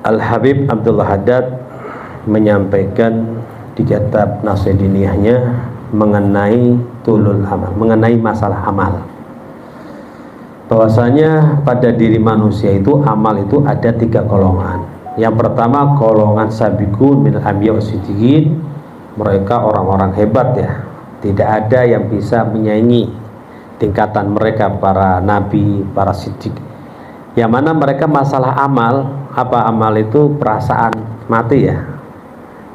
Al-Habib Abdullah Haddad menyampaikan di kitab Nasidiniyahnya mengenai tulul amal, mengenai masalah amal, bahwasanya pada diri manusia itu amal itu ada 3 golongan. Yang pertama golongan sabiqun minal anbiya wasiddiqin, mereka orang-orang hebat ya, tidak ada yang bisa menyaingi tingkatan mereka para nabi, para siddiq, yang mana mereka masalah amal, apa amal itu perasaan mati ya,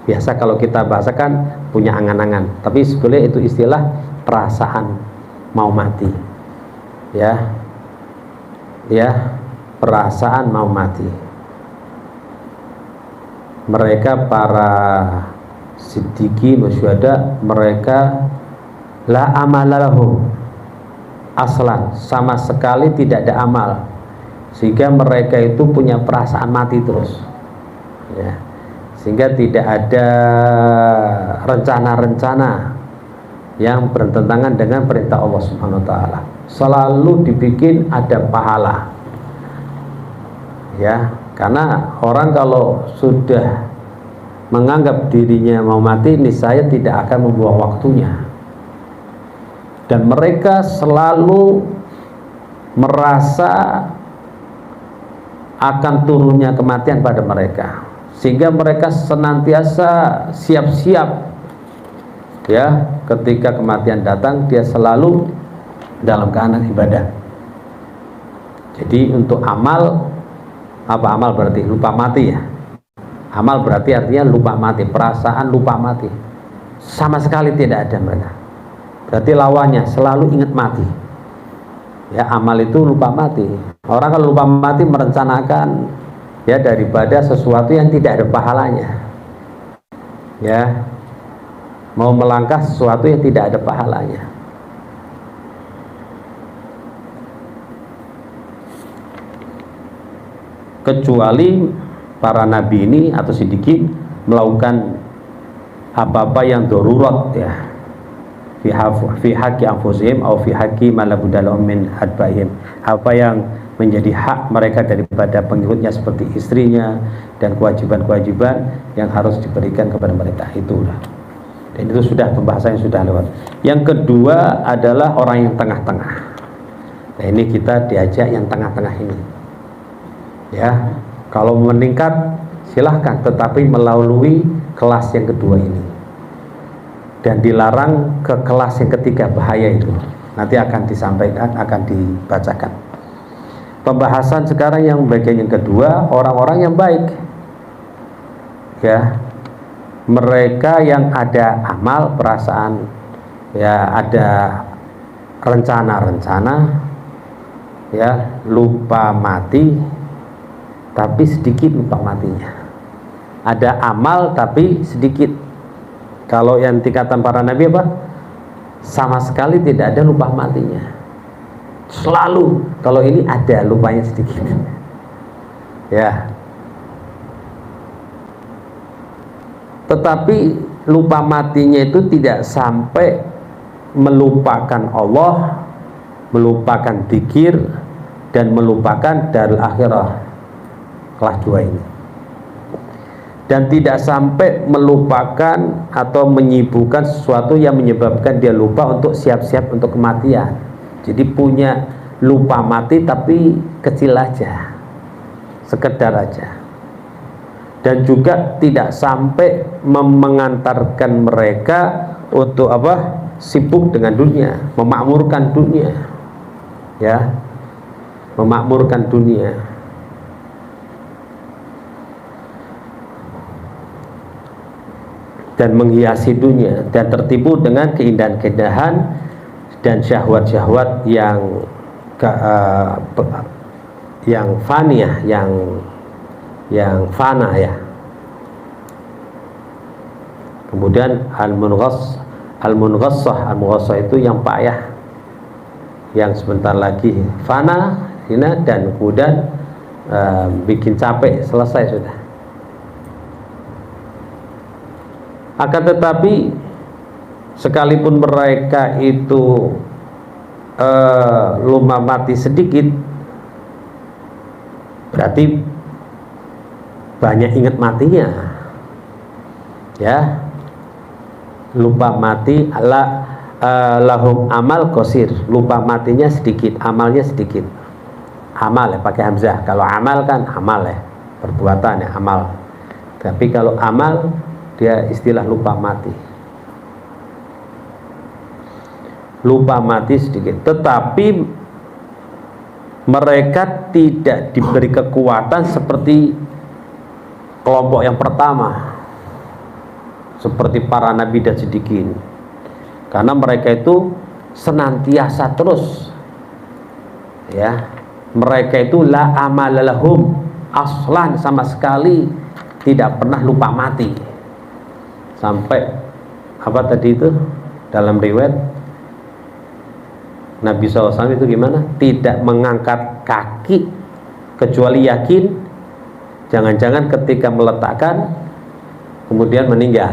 biasa kalau kita bahasakan punya angan-angan, tapi sebetulnya itu istilah perasaan mau mati ya, perasaan mau mati. Mereka para siddiqin wasyuhada, mereka la amalalahum aslan, sama sekali tidak ada amal, sehingga mereka itu punya perasaan mati terus ya, sehingga tidak ada rencana-rencana yang bertentangan dengan perintah Allah Subhanahu wa taala. Selalu dibikin ada pahala ya, karena orang kalau sudah menganggap dirinya mau mati, niscaya tidak akan membuang waktunya, dan mereka selalu merasa akan turunnya kematian pada mereka, sehingga mereka senantiasa siap-siap ya, ketika kematian datang dia selalu dalam keadaan ibadah. Jadi untuk amal, apa amal berarti lupa mati ya, amal berarti artinya lupa mati, perasaan lupa mati sama sekali tidak ada mereka, berarti lawannya selalu ingat mati ya. Amal itu lupa mati. Orang kalau lupa mati merencanakan ya daripada sesuatu yang tidak ada pahalanya ya, mau melangkah sesuatu yang tidak ada pahalanya. Kecuali para nabi ini atau siddiqin melakukan apa-apa yang darurat ya, fi haqqi anfusihim atau fi haqqi ma la budda lahum min adbaihim, apa yang menjadi hak mereka daripada pengikutnya seperti istrinya dan kewajiban-kewajiban yang harus diberikan kepada mereka, itu udah. Dan itu sudah pembahasan yang sudah lewat. Yang kedua adalah orang yang tengah-tengah. Nah ini kita diajak yang tengah-tengah ini ya, kalau meningkat silahkan, tetapi melalui kelas yang kedua ini, dan dilarang ke kelas yang ketiga, bahaya itu. Nanti akan disampaikan, akan dibacakan. Pembahasan sekarang yang bagian yang kedua, orang-orang yang baik ya, mereka yang ada amal, perasaan ya, ada rencana-rencana ya, lupa mati tapi sedikit lupa matinya. Ada amal tapi sedikit. Kalau yang tingkatan para nabi apa? Sama sekali tidak ada lupa matinya. Selalu, kalau ini ada lupanya sedikit ya. Tetapi lupa matinya itu tidak sampai melupakan Allah, melupakan zikir, dan melupakan darul akhirah, kelas 2 ini, dan tidak sampai melupakan atau menyibukkan sesuatu yang menyebabkan dia lupa untuk siap-siap untuk kematian. Jadi punya lupa mati tapi kecil aja, sekedar aja. Dan juga tidak sampai mengantarkan mereka untuk apa? Sibuk dengan dunia, memakmurkan dunia ya, memakmurkan dunia. Dan menghiasi dunia, dan tertipu dengan keindahan-keindahan dan syahwat-syahwat yang fani ya, yang fana ya. Kemudian al-munghassah itu yang payah, yang sebentar lagi fana, hina, dan kemudian bikin capek, selesai sudah. Akan tetapi sekalipun mereka itu lupa mati sedikit, berarti banyak ingat matinya, ya. Lupa mati lahum amal qasir, lupa matinya sedikit, amalnya sedikit. Amal ya pakai hamzah. Kalau amal kan amal ya, perbuatan ya amal. Tapi kalau amal dia istilah lupa mati. Lupa mati sedikit, tetapi mereka tidak diberi kekuatan seperti kelompok yang pertama, seperti para nabi dan siddiqin, karena mereka itu senantiasa terus, ya, mereka itu la amalalahum aslan, sama sekali tidak pernah lupa mati. Sampai apa tadi itu dalam riwayat Nabi SAW itu gimana? Tidak mengangkat kaki kecuali yakin jangan-jangan ketika meletakkan kemudian meninggal.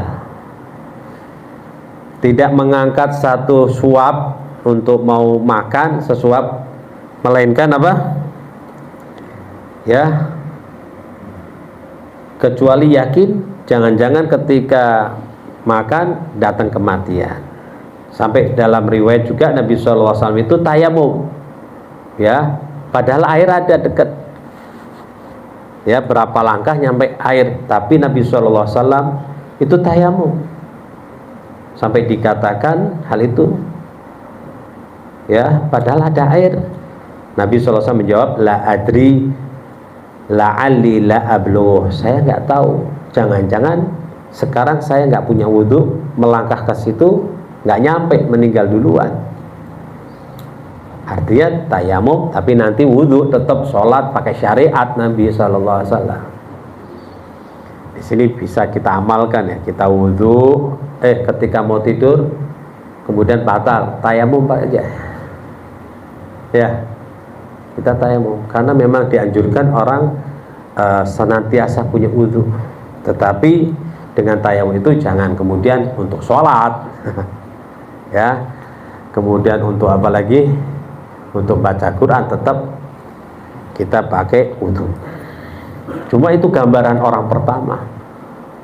Tidak mengangkat satu suap untuk mau makan sesuap, melainkan apa? Ya, kecuali yakin jangan-jangan ketika makan datang kematian. Sampai dalam riwayat juga Nabi SAW itu tayamum, ya, padahal air ada dekat, ya, berapa langkah nyampe air, tapi Nabi SAW itu tayamum. Sampai dikatakan hal itu, ya, padahal ada air. Nabi SAW menjawab, la adri la'alli la abluh, saya nggak tahu, jangan-jangan sekarang saya nggak punya wudhu, melangkah ke situ nggak nyampe, meninggal duluan. Artinya tayamum, tapi nanti wudhu, tetap sholat pakai syariat Nabi SAW. Di sini bisa kita amalkan ya, kita wudhu, ketika mau tidur, kemudian batal, tayamum aja. Ya, kita tayamum, karena memang dianjurkan orang senantiasa punya wudhu. Tetapi dengan tayamum itu jangan kemudian untuk sholat, ya. Kemudian untuk apa lagi? Untuk baca Quran tetap kita pakai wudhu. Cuma itu gambaran orang pertama.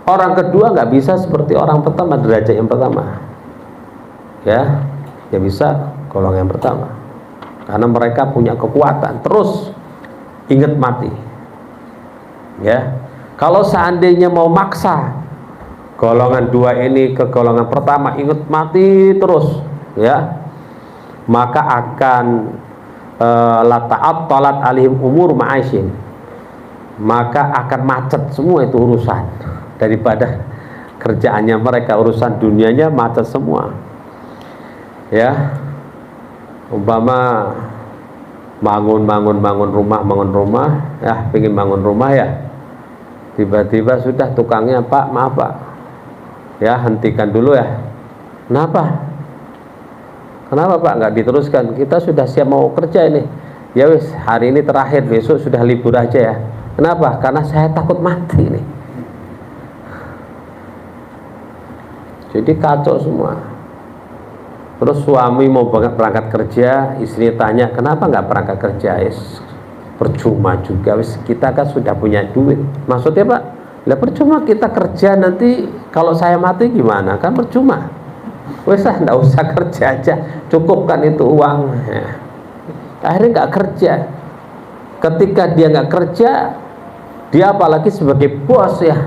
Orang kedua nggak bisa seperti orang pertama, derajat yang pertama, ya, ya bisa golongan yang pertama, karena mereka punya kekuatan, terus ingat mati, ya. Kalau seandainya mau maksa golongan dua ini ke golongan pertama, ingat mati terus, ya, maka akan lata'at talat alihim umur ma'asyin, maka akan macet semua itu urusan, daripada kerjaannya mereka, urusan dunianya macet semua, ya. Umpama bangun rumah, ya, pengen bangun rumah, ya, tiba-tiba sudah tukangnya, Pak, maaf Pak, ya, hentikan dulu ya. Kenapa Pak nggak diteruskan? Kita sudah siap mau kerja ini. Ya wis, hari ini terakhir, besok sudah libur aja ya. Kenapa? Karena saya takut mati nih. Jadi kacau semua. Terus suami mau berangkat kerja, istri tanya, kenapa nggak berangkat kerja? Percuma juga, wis, kita kan sudah punya duit. Maksudnya Pak, lah percuma kita kerja, nanti kalau saya mati gimana? Kan percuma. Wes lah, nggak usah kerja aja, cukupkan itu uang. Ya. Akhirnya nggak kerja. Ketika dia nggak kerja, dia apalagi sebagai bos, ya,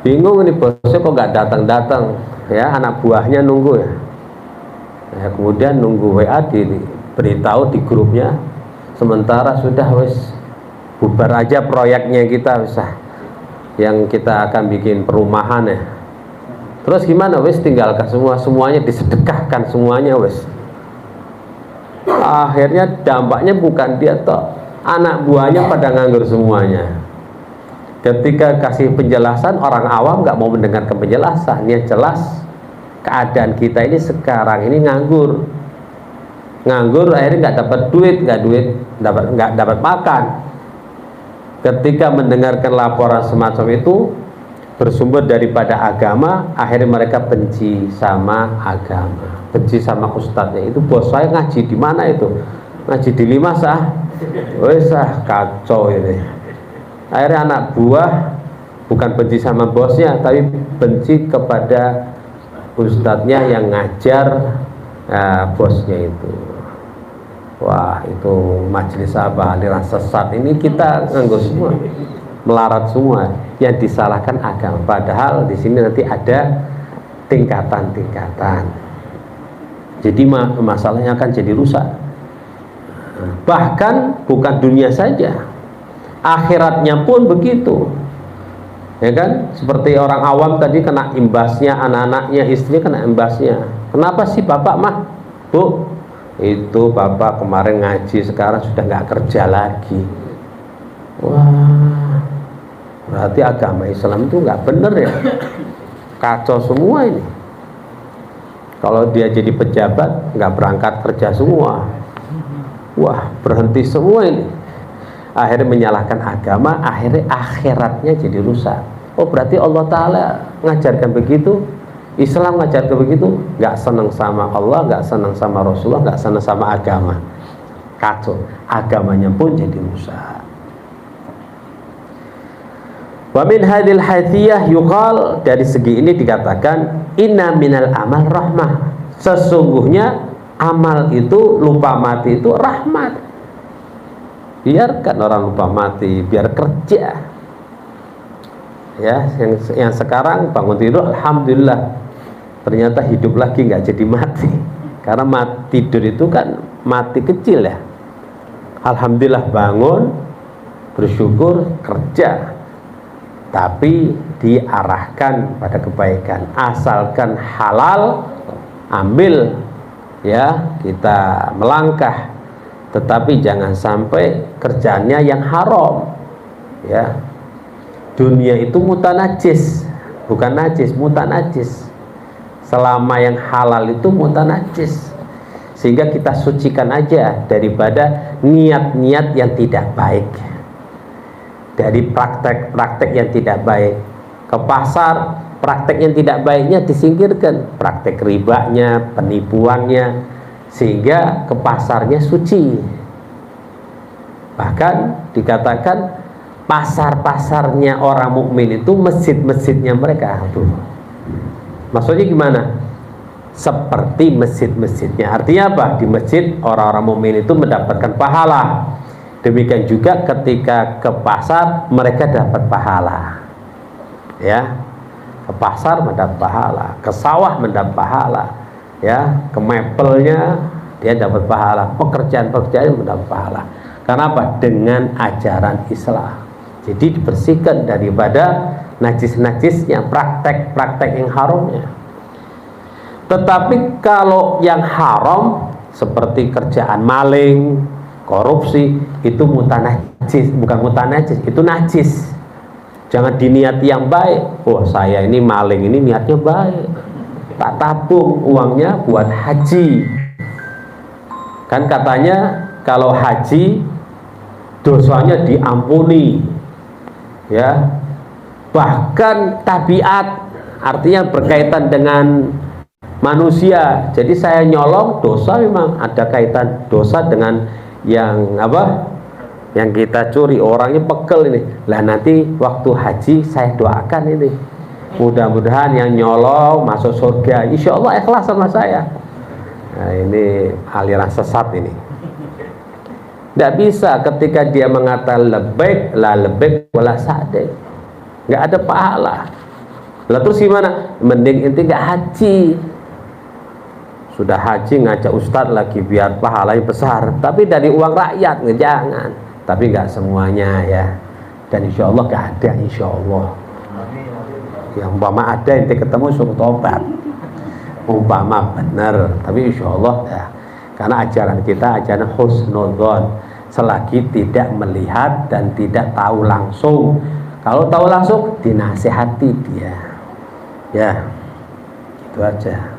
bingung ini bosnya kok nggak datang, ya, anak buahnya nunggu, ya. Ya, kemudian nunggu WA diberitahu di grupnya, sementara sudah wes bubar aja proyeknya kita, bisa yang kita akan bikin perumahan, ya. Terus gimana? Wes tinggalkan semuanya disedekahkan semuanya, wes. Akhirnya dampaknya bukan dia toh, anak buahnya pada nganggur semuanya. Ketika kasih penjelasan, orang awam nggak mau mendengarkan penjelasan. Yang jelas keadaan kita ini sekarang ini nganggur, akhirnya nggak dapat duit, nggak dapat makan. Ketika mendengarkan laporan semacam itu, bersumber daripada agama, akhirnya mereka benci sama agama, benci sama ustadznya. Itu bos saya ngaji di mana itu? Ngaji di Limas, wes kacau ini. Akhirnya anak buah bukan benci sama bosnya, tapi benci kepada ustadznya yang ngajar bosnya itu. Wah, itu majelis apa, aliran sesat ini, kita nganggo semua, melarat semua, yang disalahkan agama. Padahal di sini nanti ada tingkatan-tingkatan. Jadi masalahnya akan jadi rusak. Bahkan bukan dunia saja, akhiratnya pun begitu. Ya kan? Seperti orang awam tadi kena imbasnya, anak-anaknya, istrinya kena imbasnya. Kenapa sih bapak mah? Bu, itu bapak kemarin ngaji, sekarang sudah nggak kerja lagi. Wah, berarti agama Islam itu nggak bener ya, kacau semua ini. Kalau dia jadi pejabat nggak berangkat kerja semua, wah berhenti semua ini. Akhirnya menyalahkan agama, akhirnya akhiratnya jadi rusak. Oh, berarti Allah Ta'ala ngajarkan begitu, Islam ngajarkan begitu, nggak senang sama Allah, nggak senang sama Rasulullah, nggak senang sama agama, kacau, agamanya pun jadi rusak. Wa min hadil hadiyah yuqal, dari segi ini dikatakan inna minal amal rahmah, sesungguhnya amal itu, lupa mati itu rahmat. Biarkan orang lupa mati, biar kerja. Ya, yang sekarang bangun tidur, alhamdulillah, ternyata hidup lagi, nggak jadi mati. Karena tidur itu kan mati kecil ya. Alhamdulillah bangun, bersyukur, kerja. Tapi diarahkan pada kebaikan, asalkan halal, ambil ya, kita melangkah. Tetapi jangan sampai kerjaannya yang haram ya. Dunia itu mutanajis, bukan najis, mutanajis. Selama yang halal itu mutanajis, sehingga kita sucikan aja daripada niat-niat yang tidak baik, dari praktek-praktek yang tidak baik. Ke pasar, praktek yang tidak baiknya disingkirkan, praktek ribanya, penipuannya, sehingga ke pasarnya suci. Bahkan dikatakan pasar-pasarnya orang mukmin itu masjid-masjidnya mereka. Tuh. Maksudnya gimana? Seperti masjid-masjidnya. Artinya apa? Di masjid orang-orang mukmin itu mendapatkan pahala. Demikian juga ketika ke pasar mereka dapat pahala. Ya. Ke pasar mendapat pahala, ke sawah mendapat pahala. Ya, ke mebelnya dia dapat pahala, pekerjaan-pekerjaan mendapat pahala. Karena apa? Dengan ajaran Islam. Jadi dibersihkan daripada najis-najisnya, praktek-praktek yang haramnya. Tetapi kalau yang haram seperti kerjaan maling, korupsi, itu mutanajis, bukan mutanajis, itu najis. Jangan diniati yang baik. Oh, saya ini maling, ini niatnya baik, tak tabung uangnya buat haji. Kan katanya kalau haji dosanya diampuni ya, bahkan tabiat, artinya berkaitan dengan manusia. Jadi saya nyolong, dosa memang ada kaitan dosa dengan yang apa, yang kita curi, orangnya pegel ini. Lah nanti waktu haji saya doakan ini, mudah-mudahan yang nyolong masuk surga, insya Allah ikhlas sama saya. Nah, ini aliran sesat ini. Tidak bisa ketika dia mengatakan lebaik la lebaik wala sa'dik, nggak ada pahala. Lah terus gimana? Mending inti nggak haji. Sudah haji ngajak ustadz lagi biar pahalanya besar, tapi dari uang rakyat, jangan. Tapi nggak semuanya ya. Dan insya Allah nggak ada, insya Allah. Yang umpama ada ente ketemu suruh tobat, umpama benar, tapi insya Allah ya. Karena ajaran kita ajaran husnudzon, selagi tidak melihat dan tidak tahu langsung. Kalau tahu langsung dinasihati dia ya, itu aja.